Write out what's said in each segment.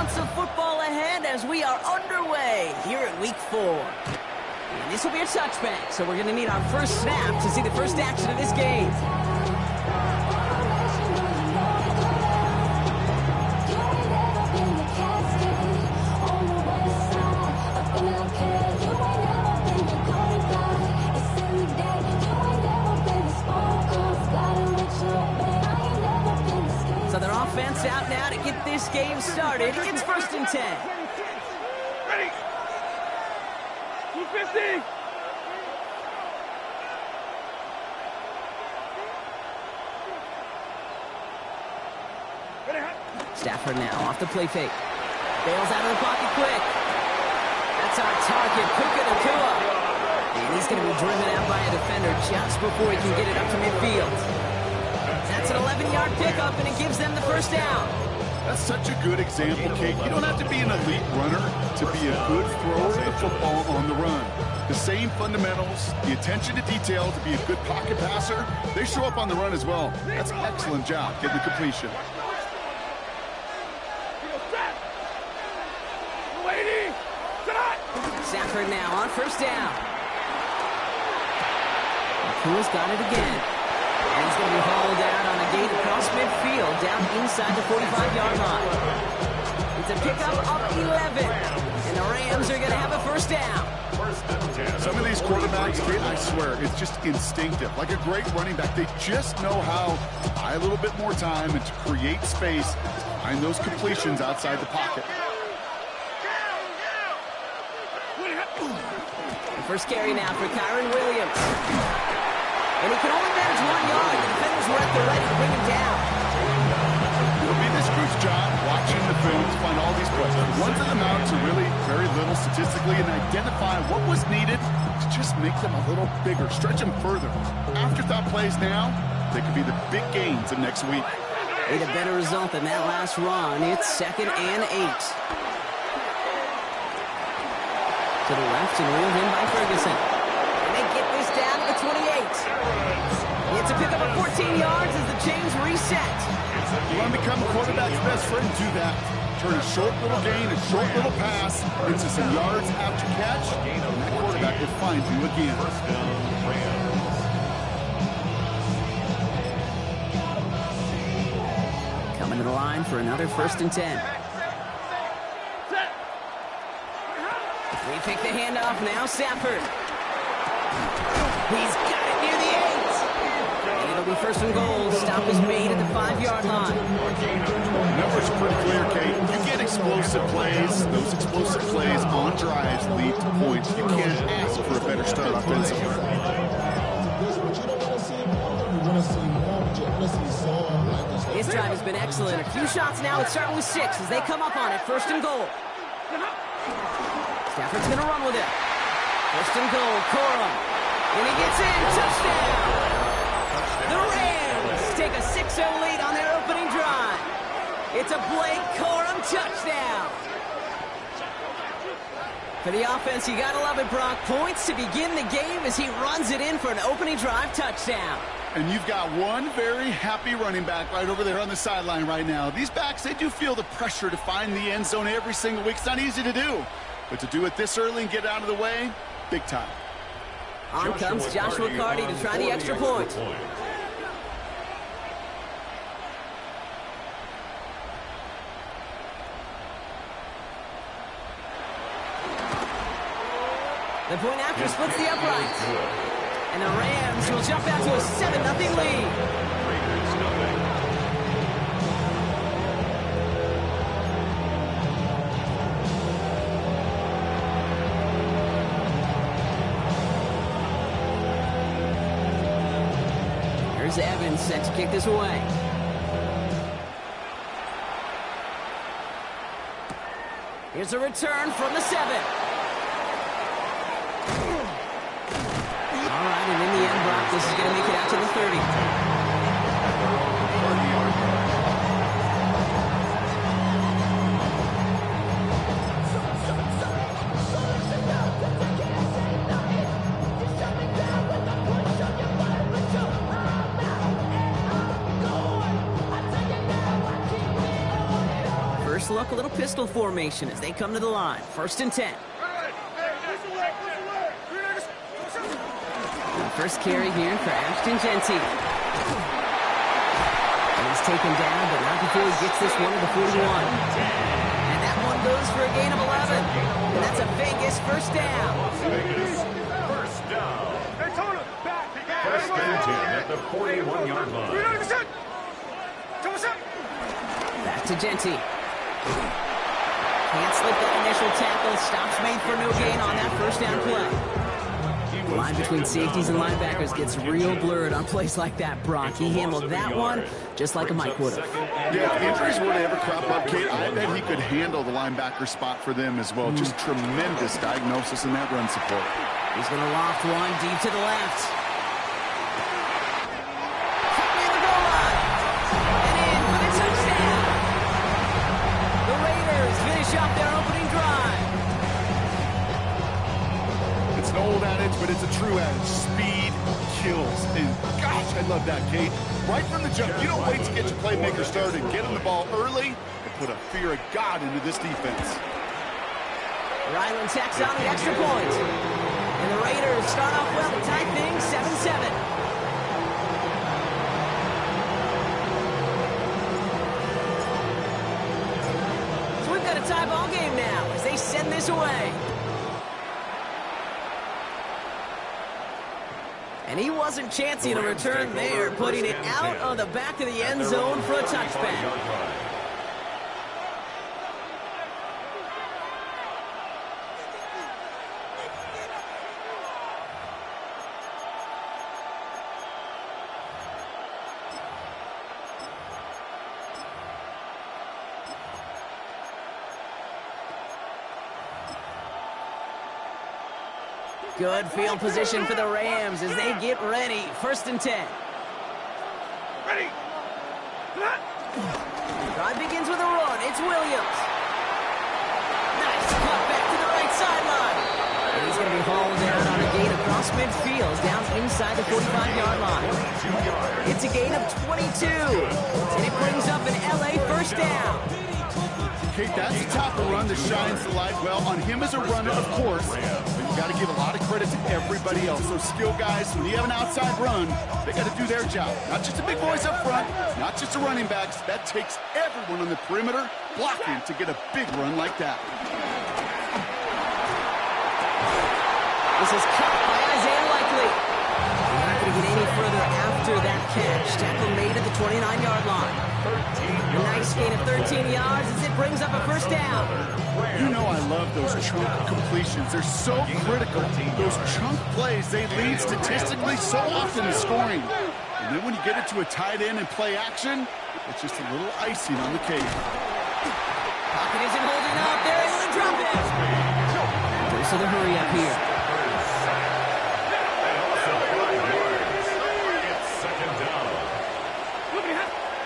months of football ahead as we are underway here at Week 4. And this will be a touchback, so we're going to need our first snap to see the first action of this game. So their offense out now to get this game started. It's 1st and 10. Ready. 250. Stafford now off the play fake. Bails out of the pocket quick. That's our target, Puka Nacua. And he's going to be driven out by a defender just before he can get it up to midfield. That's an 11-yard pickup, and it gives them the first down. That's such a good example, Kate. You don't have to be an elite runner to be a good thrower of the football on the run. The same fundamentals, the attention to detail to be a good pocket passer, they show up on the run as well. That's an excellent job getting the completion. Stafford now on first down. Nacua's got it again. And he's going to be hauled out on a gate across midfield, down inside the 45-yard line. It's a pickup of 11. And the Rams are going to have a first down. Some of these quarterbacks, Kate, I swear, it's just instinctive. Like a great running back, they just know how to buy a little bit more time and to create space to find those completions outside the pocket. First carry now for Kyren Williams. And he can only manage 1 yard. The defenders were at the ready to bring him down. It'll be this group's job watching the film to find all these plays. One to them out to really very little statistically and identify what was needed to just make them a little bigger, stretch them further. Afterthought plays now, they could be the big gains of next week. Need a better result than that last run. It's 2nd and 8. To the left and reeled in by Ferguson. And they get this down to the 28. It's a pickup of 14 yards as the chains reset. You want to become a quarterback's best friend? Do that. Turn a short little gain, a short little pass into some yards after catch, and that quarterback will find you again. Coming to the line for another 1st and 10. We pick the handoff now, Stafford. He's got it near the 8. And it'll be 1st and goal. Stop is made at the 5-yard line. Numbers are pretty clear, Kate. You get explosive plays. Those explosive plays on drives lead to points. You can't ask for a better start offensively. This drive has been excellent. A few shots now. It's starting with 6 as they come up on it. 1st and goal. Stafford's going to run with it. 1st and goal, Corum. And he gets in. Touchdown! The Rams take a 6-0 lead on their opening drive. It's a Blake Corum touchdown. For the offense, you got to love it, Brock. Points to begin the game as he runs it in for an opening drive touchdown. And you've got one very happy running back right over there on the sideline right now. These backs, they do feel the pressure to find the end zone every single week. It's not easy to do. But to do it this early and get out of the way, big time. On comes Joshua Carty to try the extra point. The point after splits the uprights. And the Rams will jump out to a 7-0 lead. Evans set to kick this away. Here's a return from the 7. All right, and in the end, Brock, this is going to make it out to the 30. look, a little pistol formation as they come to the line. 1st and 10. The first carry here for Ashton Jeanty. And he's taken down, but not before he gets this one to the 41. And that one goes for a gain of 11. And that's a Vegas first down. First down. First and 10 at the 41-yard line. Back to Jeanty. Can't slip that initial tackle. Stops made for no gain on that first down play. The line between safeties and linebackers gets real blurred on plays like that, Brock. He handled that one just like a Mike would have. Yeah, if injuries were to ever crop up, Kate, I bet he could handle the linebacker spot for them as well. Just tremendous diagnosis in that run support. He's going to loft one deep to the left. Near the goal line. And in for the touchdown. The Raiders finish up their opening drive. It's an old adage, but it's a true adage. Speed kills. And gosh, I love that, Kate. Right from the jump, you don't wait to get your playmaker started. Get him the ball early and put a fear of God into this defense. Ryland tacks on the extra point. And the Raiders start off well to tie things 7-7. So we've got a tie ball game now as they send this away. And he wasn't chancing a return there, putting it out on the back of the end zone for a touchback. Good field position for the Rams as they get ready. 1st and 10. Ready. Drive begins with a run. It's Williams. Nice cut back to the right sideline. And he's going to be hauled down on a gain across midfield, down inside the 45-yard line. It's a gain of 22. And it brings up an LA first down. Kate, that's the type of run that shines the light well on him as a runner, of course. But you got to give a lot of credit to everybody else. Those skill guys, when you have an outside run, they got to do their job. Not just the big boys up front, not just the running backs. That takes everyone on the perimeter blocking to get a big run like that. This is caught by Isaiah Likely. He's not going to get any further after that catch. Tackle made at the 29-yard line. A nice gain of 13 yards as it brings up a first down. You know I love those chunk completions. They're so critical. Those chunk plays, they lead statistically so often to scoring. And then when you get it to a tight end and play action, it's just a little icing on the cake. Pocket isn't holding up. They're able to drop it. Goes to the hurry up here.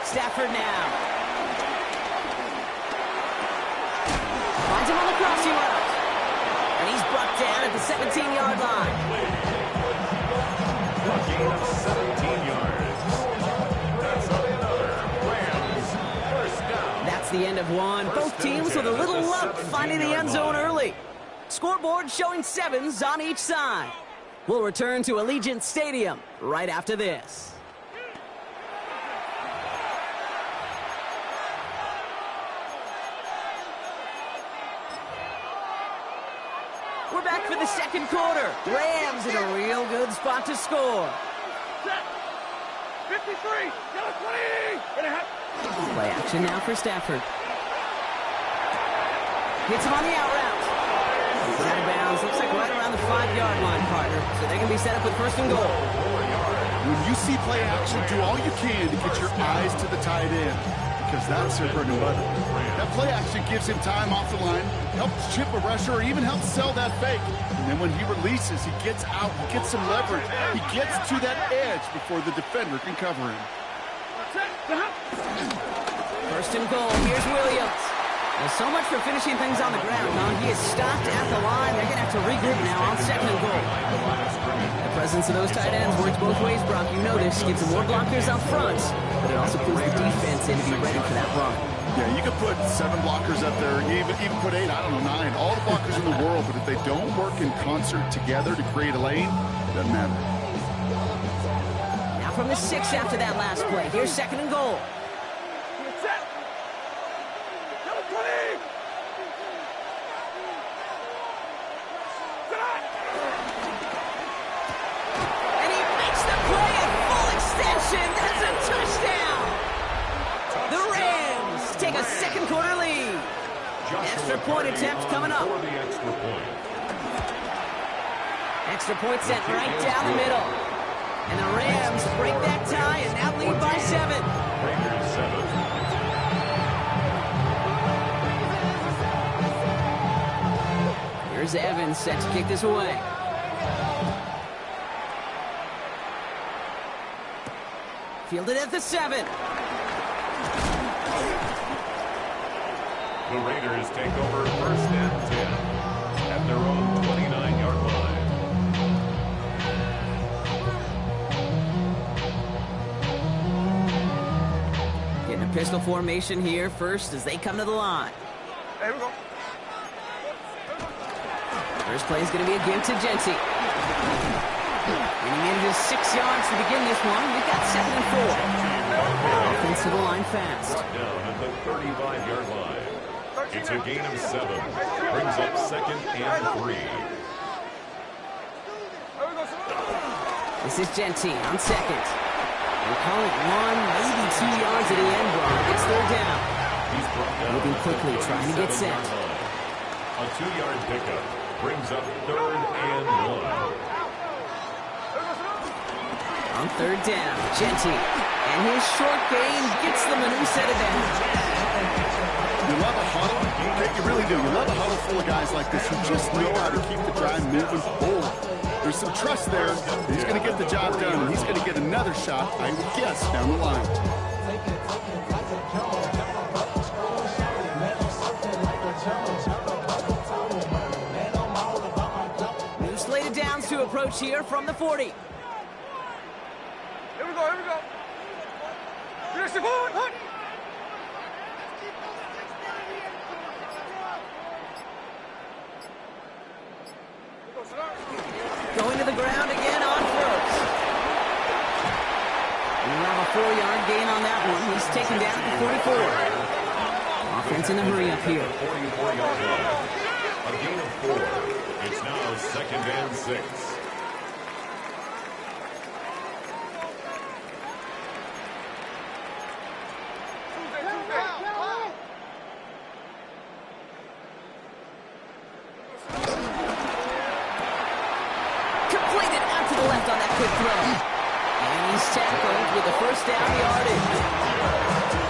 Stafford now. Finds him on the crossing route. And he's brought down at the 17-yard line. A gain of 17 yards. That's another Rams first down. That's the end of one. Both teams with a little luck finding the end zone early. Scoreboard showing 7s on each side. We'll return to Allegiant Stadium right after this. We're back for the second quarter. Rams in a real good spot to score. Set. 53. Got a 20. Play action now for Stafford. Hits him on the out route. He's out of bounds. Looks like right around the 5-yard line, partner. So they can be set up with 1st and goal. When you see play action, do all you can to get your eyes to the tight end, because that's their bread and butter. That play action gives him time off the line, helps chip a rusher, or even helps sell that fake. And then when he releases, he gets out, he gets some leverage. He gets to that edge before the defender can cover him. 1st and goal. Here's Williams. Well, so much for finishing things on the ground, huh? He is stopped at the line. They're going to have to regroup now on second and goal. The presence of those tight ends works both ways, Brock. You know this. Gives them more blockers up front, but it also puts the defense in to be ready for that run. Yeah, you could put 7 blockers up there, even put 8, I don't know, 9, all the blockers in the world, but if they don't work in concert together to create a lane, it doesn't matter. Now from the 6 after that last play. Here's second and goal. Set. Number 20. And he makes the play at full extension. That's a touchdown. The Rams take a second quarter lead. Extra point attempt coming up. For the extra point. Extra point sent right down the middle. And the Rams break that tie and now lead by 7. Raiders 7. Here's Evans set to kick this away. Fielded at the 7. The Raiders take over first and 10 at their own 29-yard line. Getting a pistol formation here first as they come to the line. There we go. First play is going to be a give to Genty. And he manages 6 yards to begin this one. We've got second and 4. Offensive line fast. Down at the 35-yard line. It's a gain of 7. Brings up second and 3. This is Genty on second. We'll call it 1, maybe 2 yards at the end, Brock. It's third down. He's brought down Moving quickly, trying to get set. A 2-yard pickup brings up third and 1. On third down, Genty. And his short gain gets them a new set of downs. You love a huddle. You really do. You love a huddle full of guys like this who just know how to keep the drive moving forward. There's some trust there. He's going to get the job done, and he's going to get another shot, I would guess, down the line. New slated downs to approach here from the 40. Here we go, here we go. Here's the goal. Hunt. Going to the ground again on first. And we'll have a 4-yard gain on that one. He's taken down at the 44. Offense in the hurry up here. 44-yard line. A gain of 4. It's now second and 6. Completed out to the left on that quick throw. And he's tackled with the first down yardage.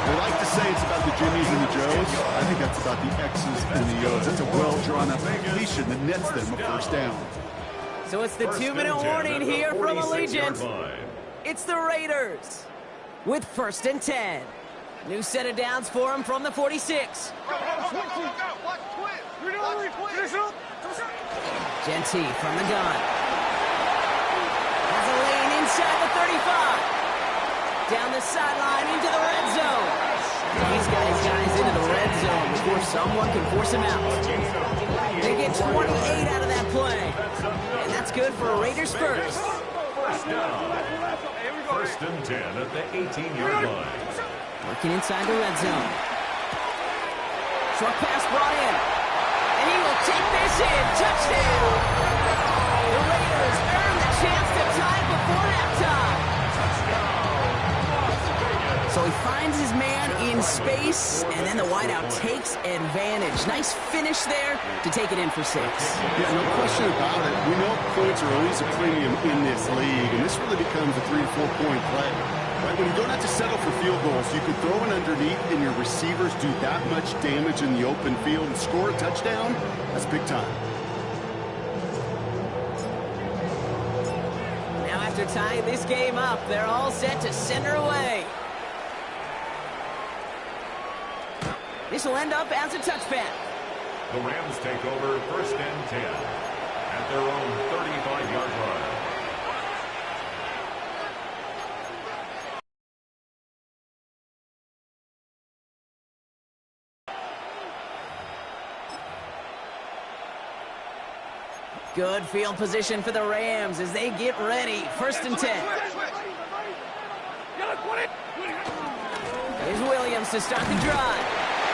They like to say it's about the Jimmies and the Joes. I think that's about the X's and the O's. That's a well-drawn-up completion that nets them a first down. So it's the 2-minute warning here from Allegiant. It's the Raiders with first and 10. New set of downs for him from the 46. Genty from the gun. Has a lane inside the 35. Down the sideline into the red zone. These guys into the red zone before someone can force him out. They get 28 out of that play. And that's good for Raiders first. First down. First and 10 at the 18-yard line. Working inside the red zone. Short pass brought in. And he will take this in. Touchdown. The Raiders earn the chance to tie before halftime. So he finds his man in space, and then the wideout takes advantage. Nice finish there to take it in for 6. Yeah, no question about it. We know points are always a premium in this league, and this really becomes a 3 to 4 point play. Right? When you don't have to settle for field goals, you can throw it underneath, and your receivers do that much damage in the open field and score a touchdown. That's big time. Now after tying this game up, they're all set to send her away. This will end up as a touchback. The Rams take over 1st and 10 at their own 35-yard line. Good field position for the Rams as they get ready. 1st and 10. Here's Williams to start the drive.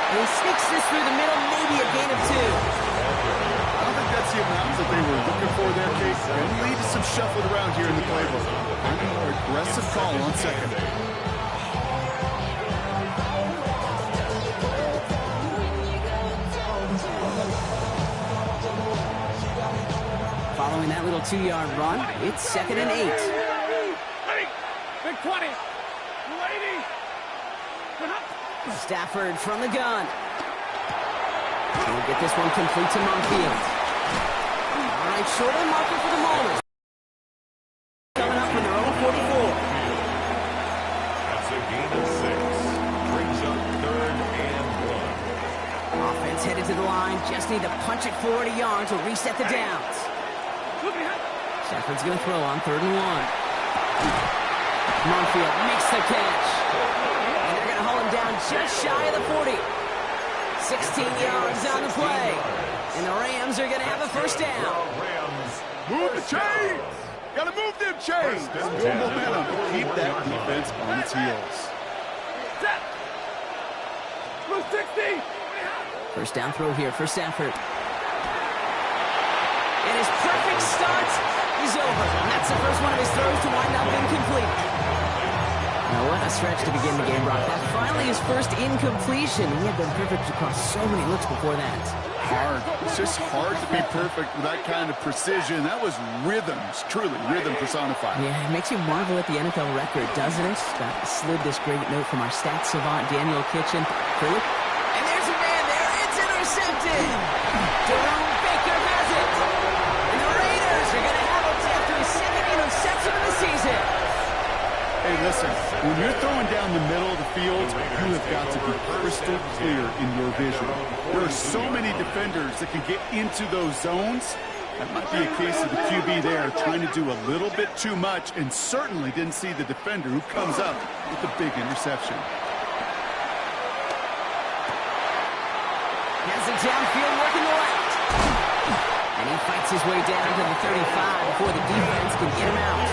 And he sneaks this through the middle, maybe a gain of 2. I don't think that's the amount that they were looking for there, Case. Going to lead to some shuffling around here in the playbook. I'm a more aggressive call on 2nd. Following that little 2-yard run, it's 2nd and 8. Big 20. Stafford from the gun. He'll get this one complete to Monfield. All right, short and marker for the moment. Coming up from their own 44. That's a gain of 6. Brings up 3rd and 1. Offense headed to the line. Just need to punch it forward a yard to reset the downs. Stafford's going to throw on 3rd and 1. Monfield makes the catch. And they're going to haul him down just shy of the 40. 16 yards on the play. And the Rams are going to have a 1st down. Move the chains! Got to move them chains! Good momentum. Keep that defense on its heels. Set. Move 60. 1st down throw here for Stafford. And his perfect start is over. And that's the first one of his throws to wind up incomplete. Now, what a stretch to begin the game, Brock. That finally his first incompletion. He had been perfect across so many looks before that. Hard. It's just hard to be perfect with that kind of precision. That was rhythms, truly rhythm personified. Yeah, it makes you marvel at the NFL record, doesn't it? Slid this great note from our stats savant, Daniel Kitchen. And there's a man there. It's intercepted. Jerome Baker has it. And the Raiders are going to have it after his 2nd interception of the season. Hey, listen, when you're throwing down the middle of the field, you have got to be crystal clear in your vision. There are so many defenders that can get into those zones. That might be a case of the QB there trying to do a little bit too much and certainly didn't see the defender who comes up with the big interception. Has it downfield working the left. And he fights his way down to the 35 before the defense can get him out.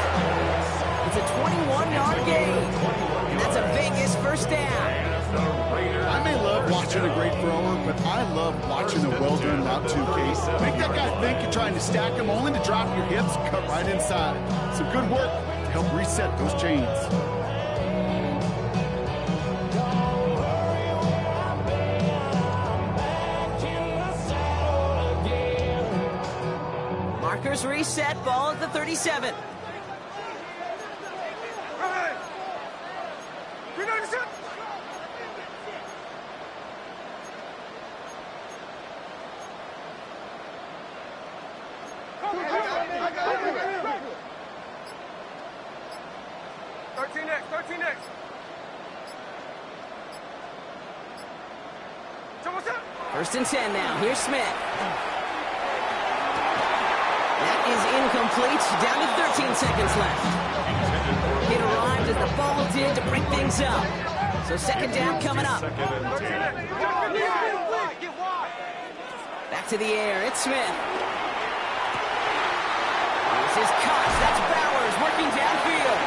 It's a 21-yard gain. And that's a Vegas 1st down. I may love watching a great thrower, but I love watching a well-done route to Case. Make that guy think you're trying to stack him, only to drop your hips, cut right inside. Some good work to help reset those chains. Markers reset, ball at the 37. First and 10 now. Here's Smith. That is incomplete. Down to 13 seconds left. It arrived as the ball did to break things up. So 2nd down coming up. Back to the air. It's Smith. This is Cox. That's Bowers working downfield.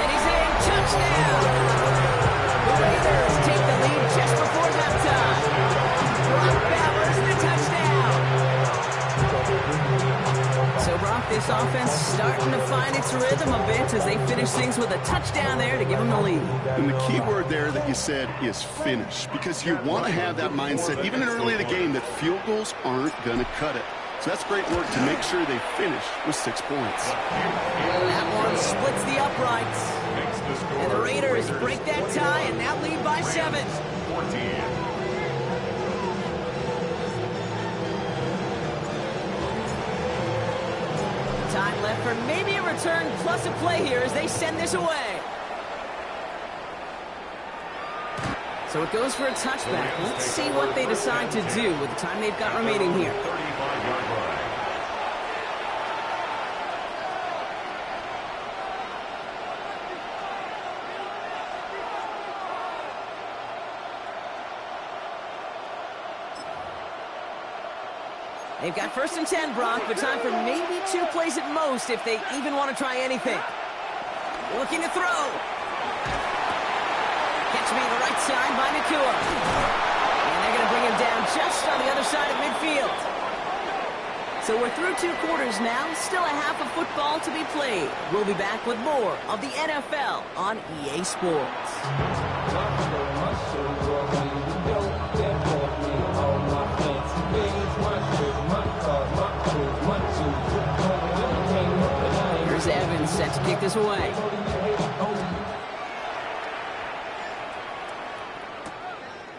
And he's in. Touchdown. The Raiders take the lead just before halftime. Brock Bowers, the touchdown. So, Brock, this offense starting to find its rhythm a bit as they finish things with a touchdown there to give them the lead. And the key word there that you said is finish, because you want to have that mindset, even in early in the game, that field goals aren't going to cut it. So that's great work to make sure they finish with 6 points. That one splits the uprights. And the Raiders break that tie and now lead by 7. 14. Time left for maybe a return plus a play here as they send this away. So it goes for a touchback. Let's see what they decide to do with the time they've got remaining here. 35-yard line. They've got 1st and 10, Brock, but time for maybe 2 plays at most if they even want to try anything. Looking to throw. Catch me the right side by Nacua. And they're going to bring him down just on the other side of midfield. So we're through 2 quarters now, still a half of football to be played. We'll be back with more of the NFL on EA Sports. Here's Evans set to kick this away.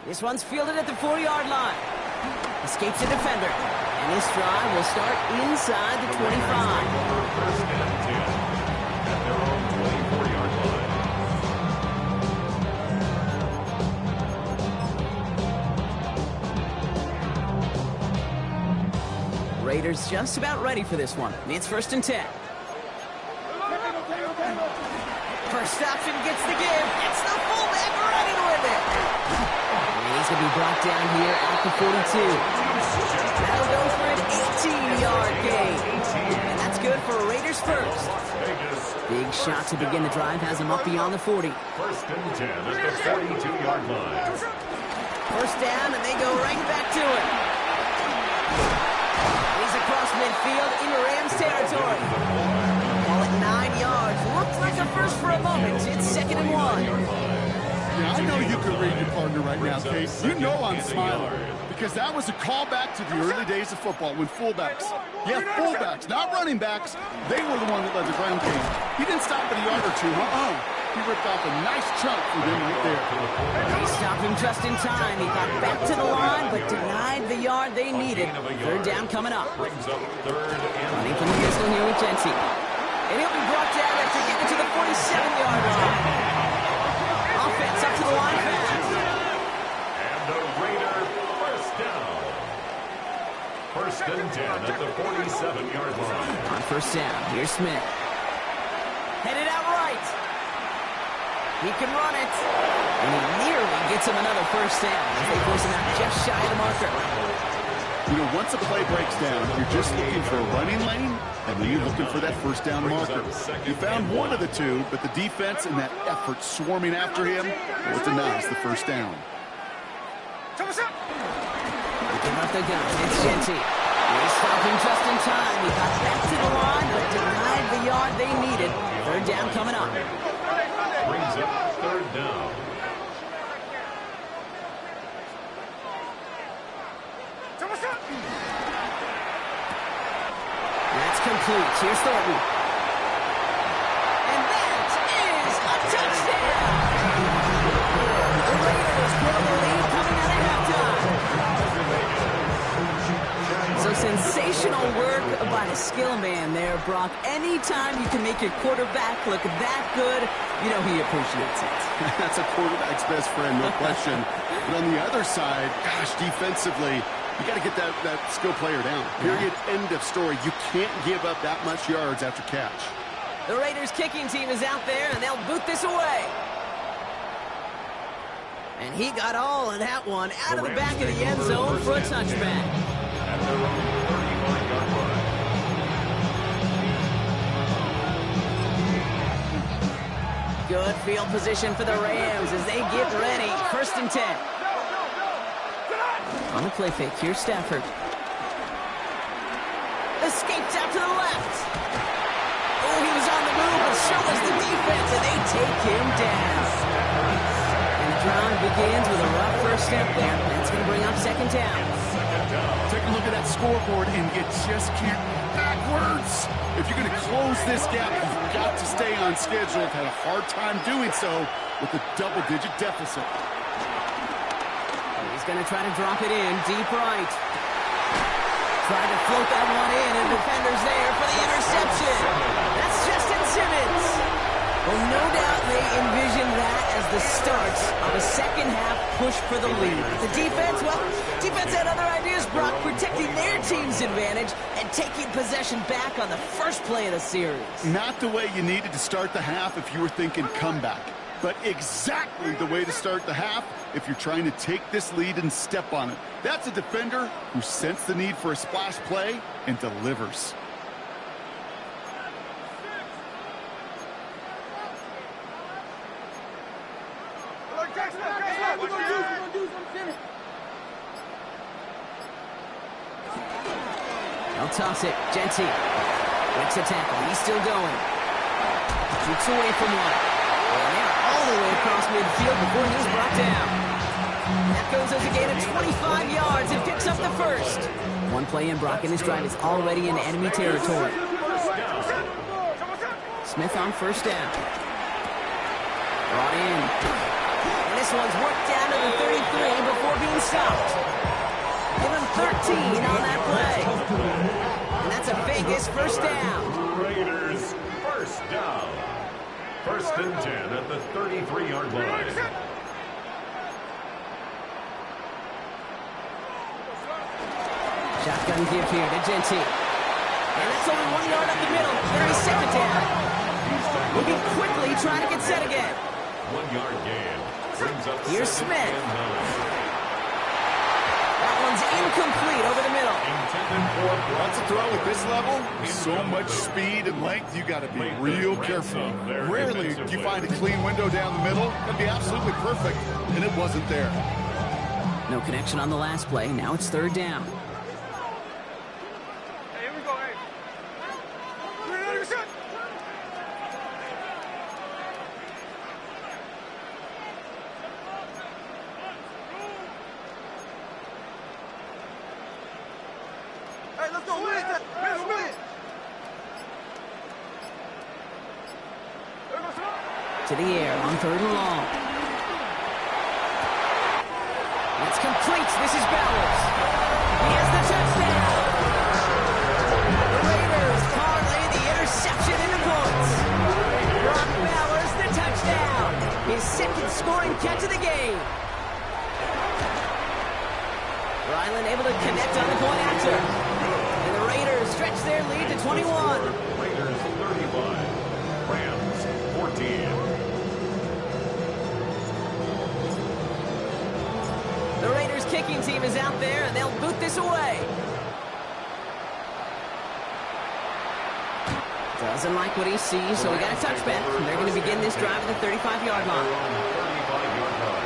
This one's fielded at the 4-yard line. Escapes the defender. And this drive will start inside the 25. 1st and 10 at their own 24-yard line. Raiders just about ready for this one. It's 1st and 10. First option gets the give. It's the fullback running with it. And he's going to be brought down here at the 42. That'll go for an 18-yard gain. And that's good for Raiders first. Big shot to begin the drive has him up beyond the 40. 1st and 10 at the 42-yard line. First down, and they go right back to it. He's across midfield into Rams territory. Ball at 9 yards. Looked like a first for a moment. It's 2nd and 1. Yeah, I know you can read your partner right now, Kate. You know I'm smiling. Because that was a callback to the early days of football when fullbacks, not running backs, they were the one that led the ground game. He didn't stop at a yard or 2. He ripped off a nice chunk for them right there. He stopped him just in time. He got back to the line, but denied the yard they needed. 3rd down coming up. Brings up 3rd and Running from the pistol here with Jency. And he'll be brought down after getting to the 47-yard line. Offense up to the line fast. And the Raider 1st down. 1st and 10 at the 47-yard line. On 1st down, here's Smith. Headed out right. He can run it. And he nearly gets him another 1st down as they force him out just shy of the marker. You know, once a play breaks down, you're just looking for a running lane, and then you're looking for that 1st down marker. You found one of the 2, but the defense and that effort swarming after him, well, it denies the 1st down. Looking up the gun, it's Jency. They stopped him just in time. He got back to the line, but denied the yard they needed. 3rd down coming up. Brings up 3rd down. That's complete. Here's Thornton. And that is a touchdown! The Raiders grow the lead coming out of halftime. So sensational work by the skill man there, Brock. Anytime you can make your quarterback look that good, you know he appreciates it. That's a quarterback's best friend, no question. But on the other side, gosh, defensively, you got to get that skill player down. Period. End of story. You can't give up that much yards after catch. The Raiders kicking team is out there, and they'll boot this away. And he got all of that one out of the back of the end zone for a touchback. At their own 35-yard line. Good field position for the Rams as they get ready. 1st and 10. On the play fake, here's Stafford. Escapes out to the left. Oh, he was on the move, but so was the defense, and they take him down. And the drive begins with a rough first step there. That's going to bring up 2nd down. Take a look at that scoreboard, and you just can't backwards. If you're going to close this gap, you've got to stay on schedule. Had a hard time doing so with a double-digit deficit. He's going to try to drop it in deep right. Trying to float that one in, and defenders there for the interception. That's Justin Simmons. Well, no doubt they envision that as the start of a second-half push for the lead. The defense, well, defense had other ideas, Brock, protecting their team's advantage and taking possession back on the first play of the series. Not the way you needed to start the half if you were thinking comeback, but exactly the way to start the half if you're trying to take this lead and step on it. That's a defender who sensed the need for a splash play and delivers. They'll toss it. Genty breaks a tackle. He's still going. Shoots away from one. And they're all the way across midfield before he's brought down. That goes as a gain of 25 yards and picks up the first. One play in, Brock, and this drive is already in enemy territory. Smith on first down. Brought in. And this one's worked down to the 33 before being stopped. Give him 13 on that play. And that's a Vegas first down. Raiders first down. First and 10 at the 33-yard line. Shotgun give here to Genty. And that's only 1 yard up the middle. Very second down. Moving quickly, trying to get set again. 1 yard gain. Brings up Here's second Smith. and 9. That one's incomplete over the middle. Intended for That's a throw at this level. So much speed and length, you got to be real careful. Rarely do you find a clean window down the middle. It'd be absolutely perfect, and it wasn't there. No connection on the last play. Now it's third down. Hey, here we go, hey. Ready, set. Hey, let's go, win it. Let's win it. To the air on third and long. That's complete. This is Bowers. He has the touchdown. The Raiders parlay the interception into points. Brock Bowers, the touchdown. His second scoring catch of the game. Ryland able to connect on the point after. And the Raiders stretch their lead to 21. Raiders 31. Rams 14. The Raiders kicking team is out there, and they'll boot this away. Doesn't like what he sees, so we got a touchback. They're going to begin this drive at the 35-yard line. 35-yard line.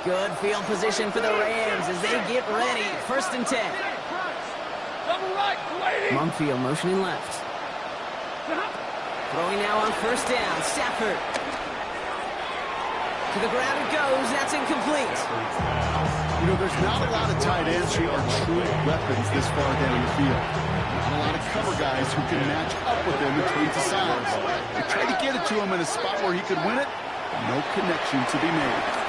Good field position for the Rams as they get ready. First and 10. Double right, lady. Mumfield motioning left. Throwing now on first down. Stafford. To the ground it goes. That's incomplete. You know, there's not a lot of tight ends who are true weapons this far down the field. Not a lot of cover guys who can match up with him in terms of size. They tried to get it to him in a spot where he could win it. No connection to be made.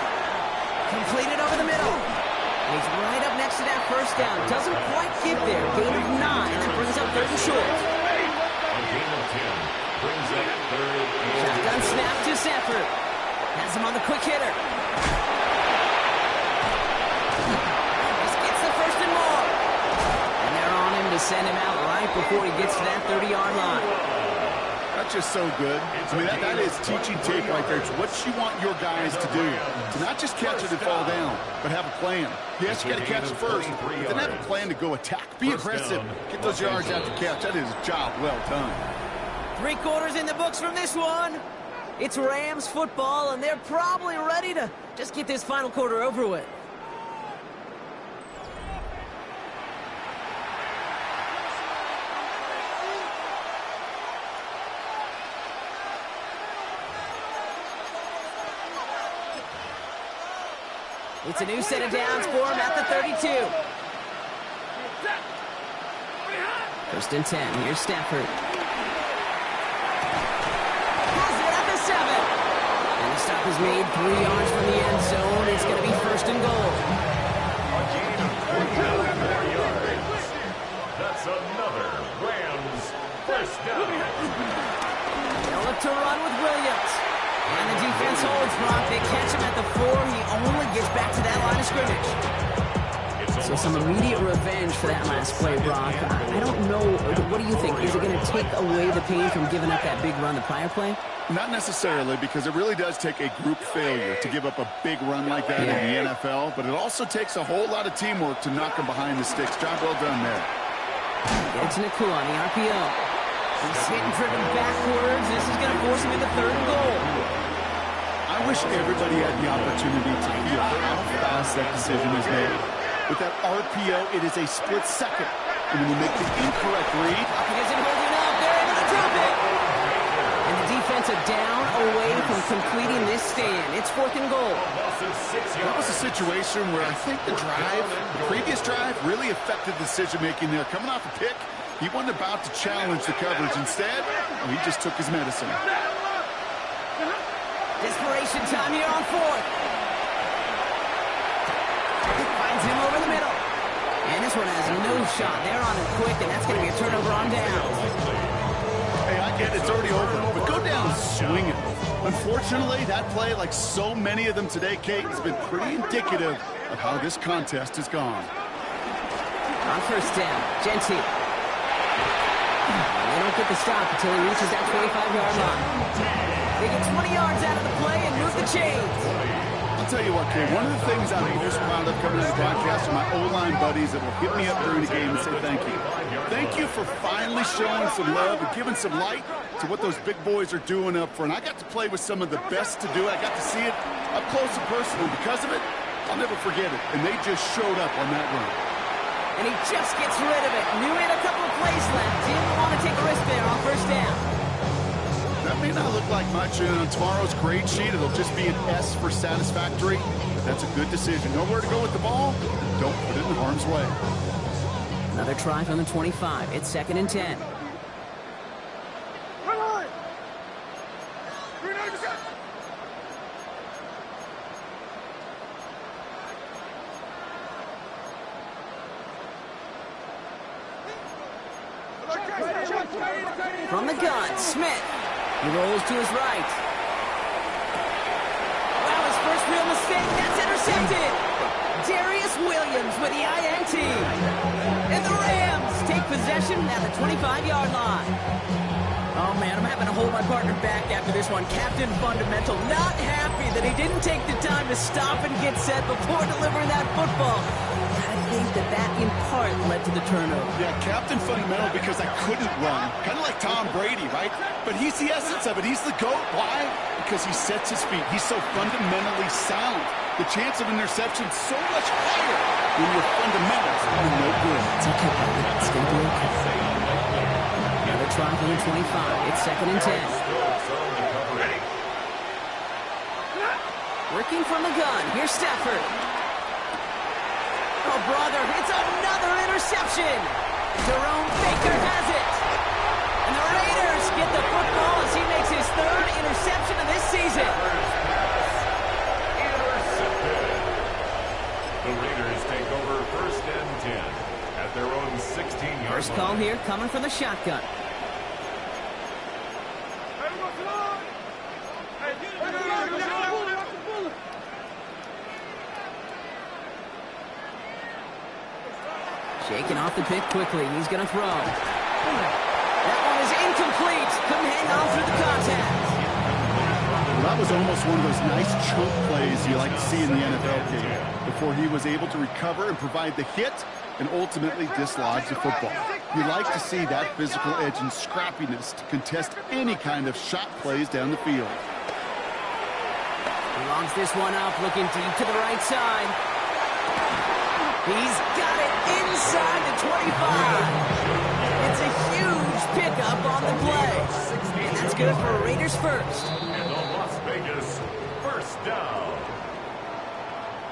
Completed over the middle. And he's right up next to that first down. Doesn't quite get there. Gain of 9. That brings up third and short. A gain of 10 brings up third and Shotgun snap to Stafford. Has him on the quick hitter. This gets the first and more. And they're on him to send him out right before he gets to that 30-yard line. That's just so good. I mean, that is teaching tape right there. It's what you want your guys to do. To not just catch it and fall down, but have a plan. Yes, you got to catch it first, but then have a plan to go attack. Be aggressive. Get those yards out to catch. That is a job well done. 3 quarters in the books from this one. It's Rams football, and they're probably ready to just get this final quarter over with. It's a new set of downs for him at the 32. First and 10. Here's Stafford. Has it at the is made 3 yards from the end zone. It's going to be first and goal. A gain of 24 yards. That's another Rams first down. They'll look to run with Williams. And the defense holds Brock. They catch him at the 4. He only gets back to that line of scrimmage. So some immediate revenge for that last play, Brock. I don't know. What do you think? Is it going to take away the pain from giving up that big run the prior play? Not necessarily, because it really does take a group failure to give up a big run like that in the NFL, but it also takes a whole lot of teamwork to knock them behind the sticks. Job well done there. It's Nakua on the RPO. He's getting driven backwards. This is going to force him into third and goal. I wish everybody had the opportunity to feel how fast that decision is made. With that RPO, it is a split second. And when you make the incorrect read... Up against him, holding up. They're able to drop it. And the defensive down away from completing this stand. It's fourth and goal. That was a situation where I think the previous drive, really affected decision-making there. Coming off a pick, he wasn't about to challenge the coverage. Instead, he just took his medicine. Desperation time here on fourth. Finds him over the middle. And this one has no shot. They're on him quick, and that's going to be a turnover on down. Hey, I get it. It's already over, but go down swinging. Unfortunately, that play, like so many of them today, Kate, has been pretty indicative of how this contest has gone. On first down, Gentile. They don't get the stop until he reaches that 25-yard line. They get 20 yards out of the play and move the chains. I'll tell you what, Kate, one of the things I'm most proud of coming to the podcast are my O-line buddies that will hit me up during the game and say thank you. Thank you for finally showing some love and giving some light to what those big boys are doing up front. I got to play with some of the best to do it. I got to see it up close and personal. Because of it, I'll never forget it. And they just showed up on that run. And he just gets rid of it. Knew he had a couple of plays left. Didn't want to take a risk there on first down. That may not look like much on tomorrow's grade sheet. It'll just be an S for satisfactory. But that's a good decision. Know where to go with the ball. Don't put it in harm's way. Another try from the 25. It's 2nd and 10. From the gun, Smith. He rolls to his right. Wow, his first real mistake. That's intercepted. Darius Williams with the INT. And the Rams take possession at the 25-yard line. Oh, man, I'm having to hold my partner back after this one. Captain Fundamental not happy that he didn't take the time to stop and get set before delivering that football. I think that in part led to the turnover. Yeah, Captain Fundamental because I couldn't run. Kind of like Tom Brady, right? But he's the essence of it. He's the GOAT. Why? Because he sets his feet. He's so fundamentally sound. The chance of interception is so much higher when your fundamentals are no good. It's okay, buddy. It's going to be okay. Another try from the 25. It's 2nd and 10. Working from the gun. Here's Stafford. Oh, brother, it's another interception. Jerome Baker has it. And the Raiders get the football as he makes his 3rd interception of this season. The Raiders take over 1st and 10 at their own 16-yard line. First call here coming from the shotgun. Shaking off the pick quickly. He's going to throw. That one is incomplete. Couldn't hang on through the contact. Well, that was almost one of those nice chunk plays you like to see in the NFL game. Before he was able to recover and provide the hit and ultimately dislodge the football. You like to see that physical edge and scrappiness to contest any kind of shot plays down the field. He longs this one up, looking deep to the right side. He's got it inside the 25. It's a huge pickup on the play. And that's good for Raiders first. And the Las Vegas first down.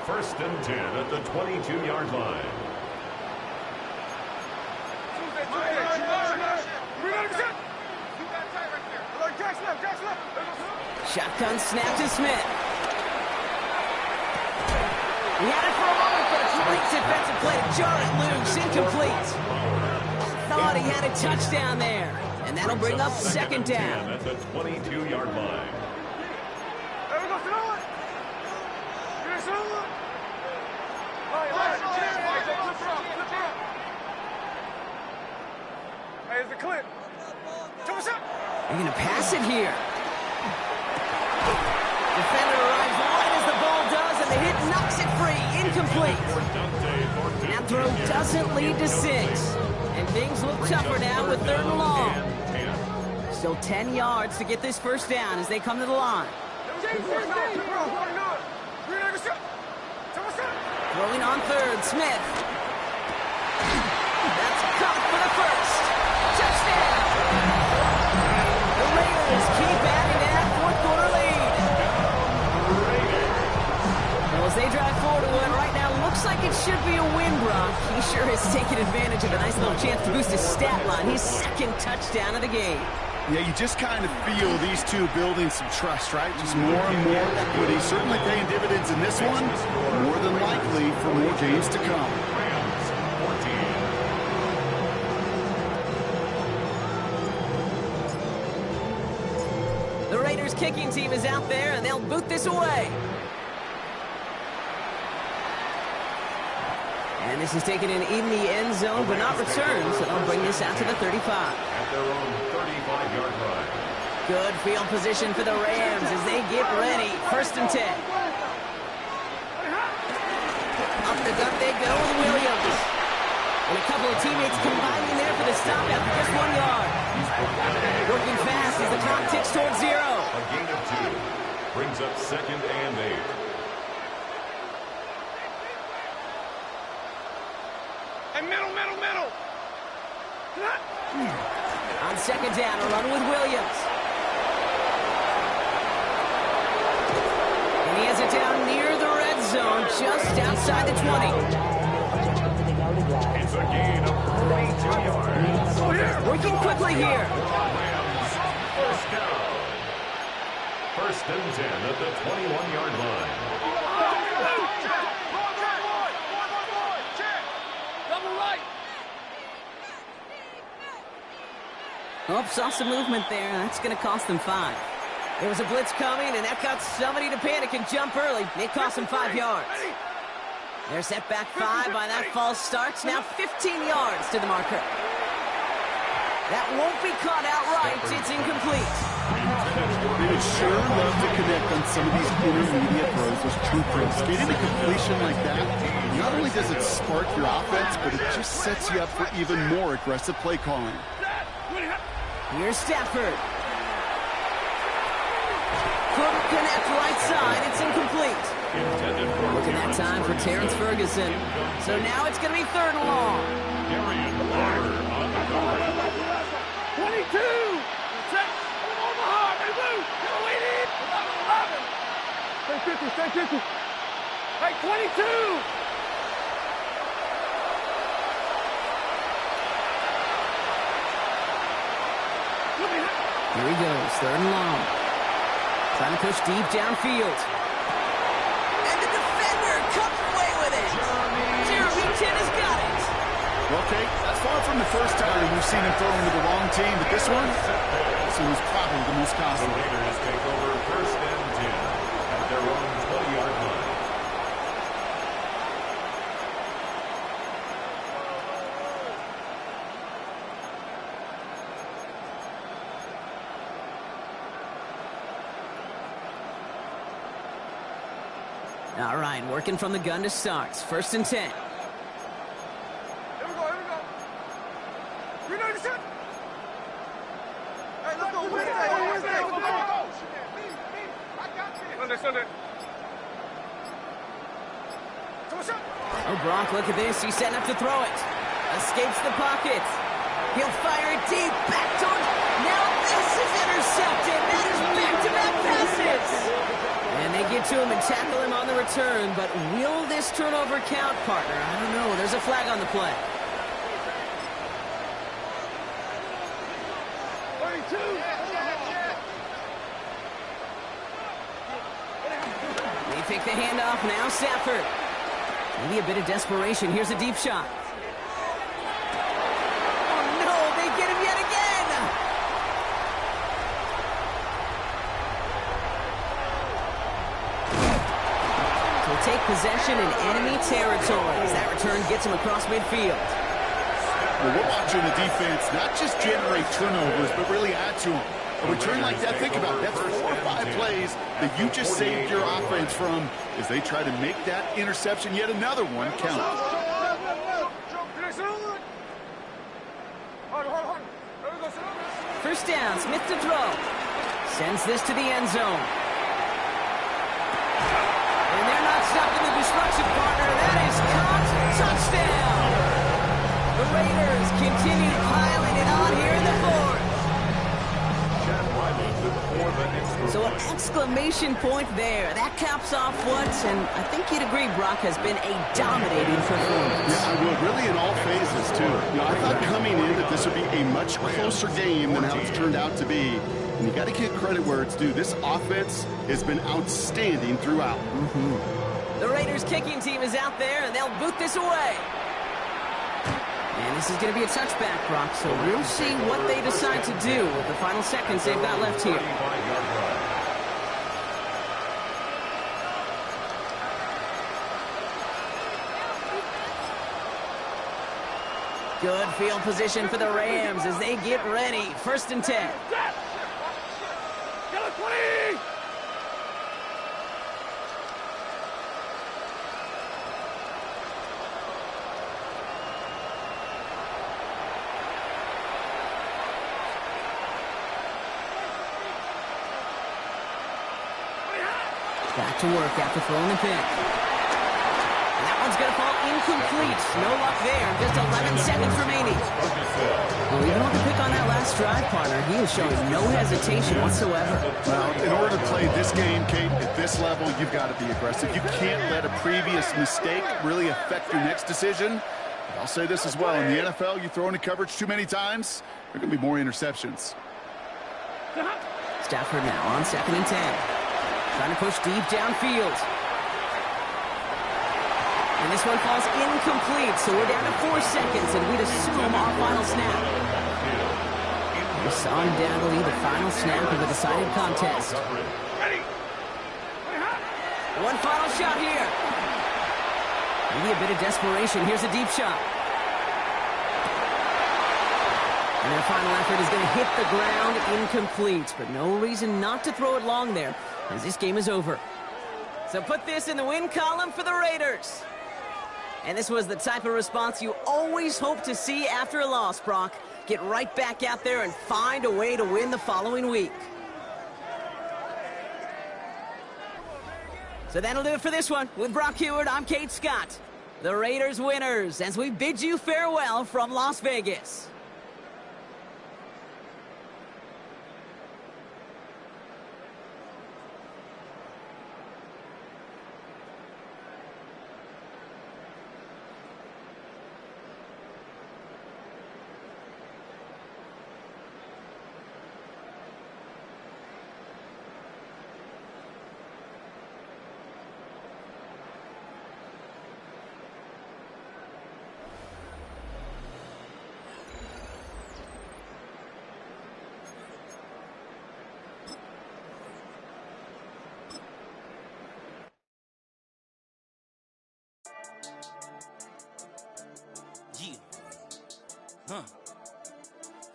1st and 10 at the 22-yard line. Shotgun snap to Smith. He had it for a moment, but a great defensive play to jar it loose. Incomplete. Thought he had a touchdown there. And that'll bring up second down. At the 22-yard line. There we go, throw it. Here's throw it. Hey, it's a clip. Show us up. They're going to pass it here. Defender arrives right as the ball does, and the hit knocks it free. Incomplete. That throw doesn't lead to 6. And things look tougher now with 3rd and long. Still 10 yards to get this first down as they come to the line. Throwing on 3rd, Smith. That's caught for the first. Touchdown! The Raiders keep adding that 4th quarter lead. Well, as they drive forward to what right now looks like it should be a win, Brock. He sure has taken advantage of a nice little chance to boost his stat line. His 2nd touchdown of the game. Yeah, you just kind of feel these two building some trust, right? Just more and more equity. Certainly paying dividends in this one. More than likely for more games to come. The Raiders kicking team is out there, and they'll boot this away. And this is taken in the end zone, but not returned, so they'll bring this out to the 35. At their own 35-yard line. Good field position for the Rams as they get ready. 1st and 10. Up the gut they go with Williams. And a couple of teammates combining there for the stop after just 1 yard. Working fast as the clock ticks towards 0. A gain of 2. Brings up 2nd and 8. Hey, middle. On 2nd down, a run with Williams. And he has it down near the red zone, just outside the 20. It's a gain of 42 yards. Working quickly here. Rams, 1st down. 1st and 10 at the 21-yard line. Oh, saw some movement there. That's going to cost them 5. There was a blitz coming, and that got somebody to panic and jump early. It cost them 5 yards. They're set back 5 by that false start. Now 15 yards to the marker. That won't be caught outright. It's incomplete. They would sure love to connect on some of these intermediate throws, those true throws. Getting a completion like that, not only does it spark your offense, but it just sets you up for even more aggressive play calling. Here's Stafford. Couldn't connect right side. It's incomplete. Looking at time for Terrence Ferguson. So now it's going to be 3rd and long. 22! Omaha, they move! Go in! 11! Stay 50! Hey, 22! Here he goes, 3rd and long. Trying to push deep downfield. And the defender comes away with it. Jeremy Chinn has got it. Okay, that's far from the first time we've seen him throw into the wrong team, but this one was probably the most The costly. Raiders take over 1st and 10 at their own 20-yard line. All right, working from the gun to start. 1st and 10. Here we go. You're not set. Hey, let's go. Wednesday. Sunday. Oh, Brock, look at this. He's setting up to throw it. Escapes the pocket. He'll fire it deep. Back towards. Now this is intercepted. That is back-to-back passes. And they get to him and tackle him on the return. But will this turnover count, partner? I don't know. There's a flag on the play. 32. They pick the handoff now. Stafford. Maybe a bit of desperation. Here's a deep shot. Oh, no, they get him yet again. So take possession in enemy territory as that return gets him across midfield. Well, we're watching the defense not just generate turnovers, but really add to them. A return like that, think about it, that's 4 or 5 plays that you just saved your offense from as they try to make that interception, yet another one, count. First down, Smith to throw. Sends this to the end zone. And they're not stopping the destruction, partner. That is caught. Touchdown! The Raiders continue piling it on here in the fourth. So an exclamation point there. That caps off what, and I think you'd agree, Brock, has been a dominating performance. Yeah, I will. Really in all phases, too. You know, I thought coming in that this would be a much closer game than how it's turned out to be. And you got to give credit where it's due. This offense has been outstanding throughout. The Raiders kicking team is out there, and they'll boot this away. And this is going to be a touchback, Brock, so we'll see what they decide to do with the final seconds they've got left here. Good field position for the Rams as they get ready. 1st and 10. Back to work after throwing the pick. And that one's going to fall incomplete. No luck there. Just 11 seconds remaining. Well, even with the pick on that last drive, partner, he is showing no hesitation whatsoever. Well, in order to play this game, Kate, at this level, you've got to be aggressive. You can't let a previous mistake really affect your next decision. But I'll say this as well. In the NFL, you throw into coverage too many times, there are going to be more interceptions. Stafford now on 2nd and 10. Trying to push deep downfield. And this one falls incomplete, so we're down to 4 seconds, and we'd assume our final snap. This undoubtedly the final snap of a decided contest. One final shot here. Maybe a bit of desperation. Here's a deep shot. And their final effort is going to hit the ground incomplete, but no reason not to throw it long there, as this game is over. So put this in the win column for the Raiders. And this was the type of response you always hope to see after a loss, Brock. Get right back out there and find a way to win the following week. So that'll do it for this one. With Brock Huard, I'm Kate Scott. The Raiders winners as we bid you farewell from Las Vegas.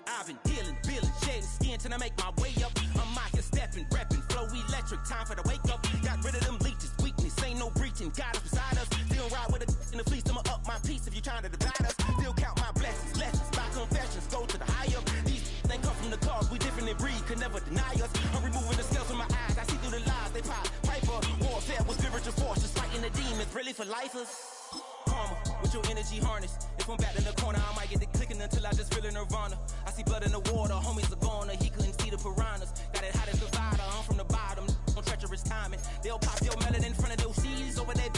I've been dealing, shedding skin till I make my way up. I'm out here stepping, repping, flow electric, time for the wake up. Got rid of them leeches, weakness, ain't no breaching. God is beside us, still ride with a in the fleece. I'ma up my piece if you trying to divide us. Still count my blessings, lessons, my confessions, go to the higher. These they come from the cause, we different in breed, could never deny us. I'm removing the scales from my eyes, I see through the lies they pop. Piper, warfare with spiritual force, just fighting the demons, really for lifers. Karma, with your energy harness. If I'm back in the corner, I might get it clicking until I just feel a nirvana. I see blood in the water, homies are gone, he couldn't see the piranhas. Got it hot as the I'm from the bottom, on treacherous timing. They'll pop your melon in front of those seas over that